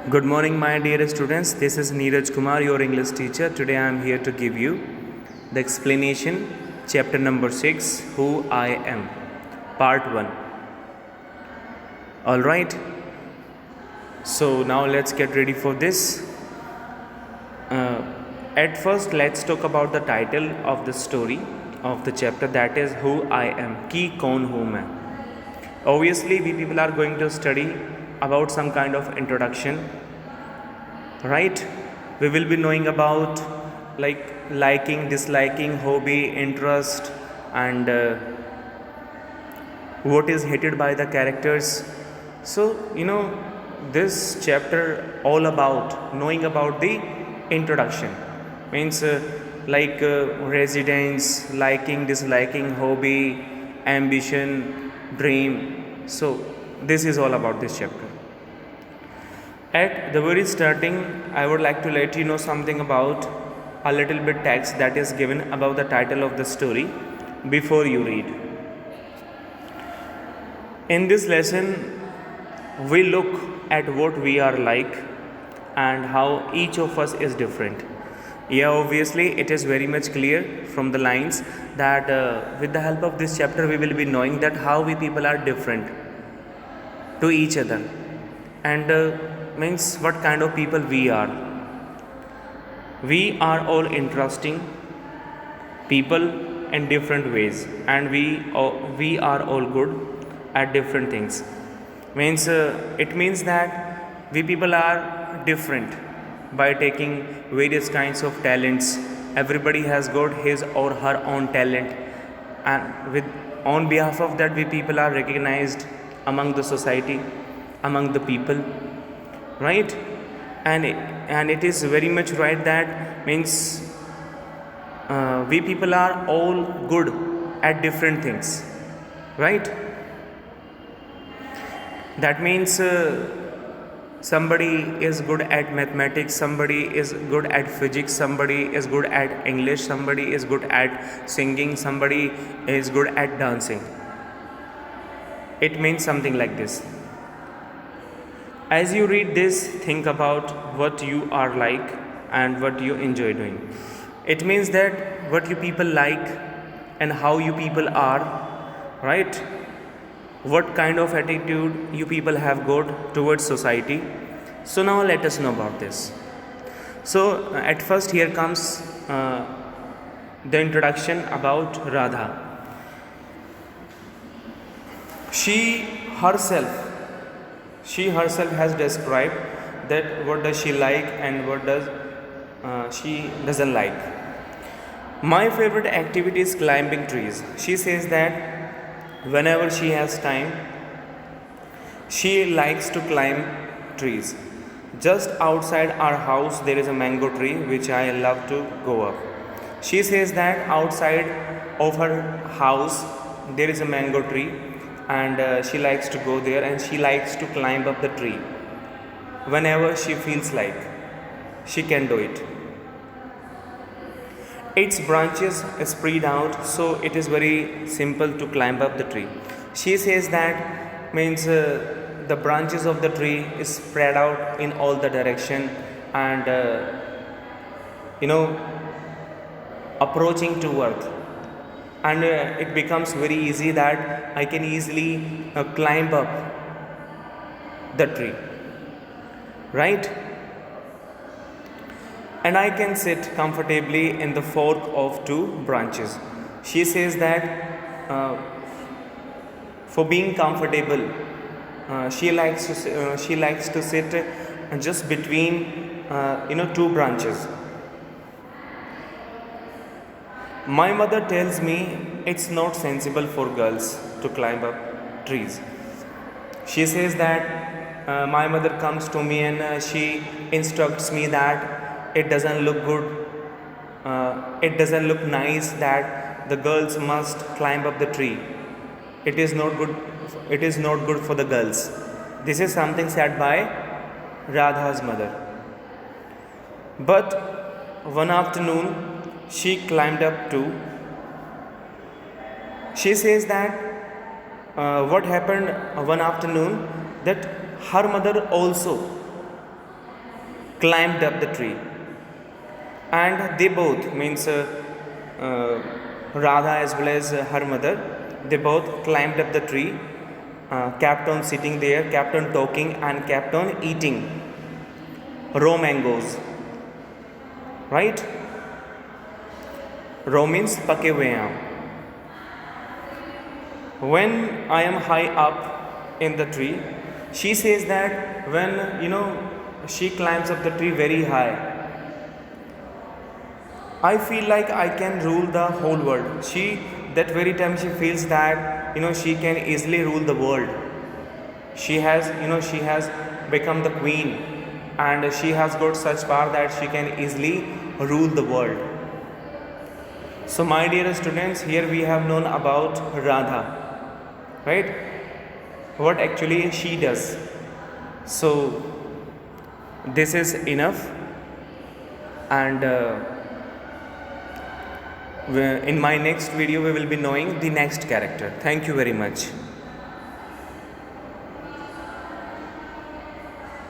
Good morning, my dear students. This is Neeraj Kumar, your English teacher. Today I am here to give you the explanation, chapter number 6, Who I Am, part 1. Alright, so now let's get ready for this. At first, let's talk about the title of the story of the chapter, that is Who I Am, Ki Kaun Hu Main. Obviously, we people are going to study about some kind of introduction, right? We will be knowing about like liking, disliking, hobby, interest, and what is hated by the characters. So this chapter all about knowing about the introduction means residence, liking, disliking, hobby, ambition, dream. So this is all about this chapter. At the very starting, I would like to let you know something about a little bit text that is given above the title of the story before you read. In this lesson, we look at what we are like and how each of us is different. Yeah, obviously, it is very much clear from the lines that with the help of this chapter, we will be knowing that how we people are different to each other, and means what kind of people we are. We are all interesting people in different ways, and we are all good at different things. Means it means that we people are different by taking various kinds of talents. Everybody has got his or her own talent, and with on behalf of that, we people are recognized among the society, among the people, right? And it is very much right that means we people are all good at different things, right? That means somebody is good at mathematics, somebody is good at physics, somebody is good at English, somebody is good at singing, somebody is good at dancing. It means something like this. As you read this, think about what you are like and what you enjoy doing. It means that what you people like and how you people are, right? What kind of attitude you people have got towards society. So now let us know about this. So at first here comes the introduction about Radha. She herself has described that what does she like and what does she doesn't like. My favorite activity is climbing trees. She says that whenever she has time, she likes to climb trees. Just outside our house, there is a mango tree which I love to go up. She says that outside of her house, there is a mango tree, and she likes to go there and she likes to climb up the tree. Whenever she feels like, she can do it. Its branches spread out, so it is very simple to climb up the tree. She says that means the branches of the tree is spread out in all the direction, and approaching to earth, and it becomes very easy that I can easily climb up the tree, right? And I can sit comfortably in the fork of two branches. She says that for being comfortable, she likes to sit just between two branches. My mother tells me it's not sensible for girls to climb up trees. She says that my mother comes to me and she instructs me that it doesn't look good, it doesn't look nice that the girls must climb up the tree. It is not good for the girls. This is something said by Radha's mother. But one afternoon she climbed up too. She says that what happened one afternoon, that her mother also climbed up the tree, and they both means Radha as well as her mother, they both climbed up the tree, kept on sitting there, kept on talking, and kept on eating raw mangoes. Right? Raw means पके हुए हैं. When I am high up in the tree, she says that when she climbs up the tree very high, I feel like I can rule the whole world. That very time she feels that she can easily rule the world. She has become the queen, and she has got such power that she can easily rule the world. So my dear students, here we have known about Radha, right? What actually she does. So this is enough, and in my next video we will be knowing the next character. Thank you very much.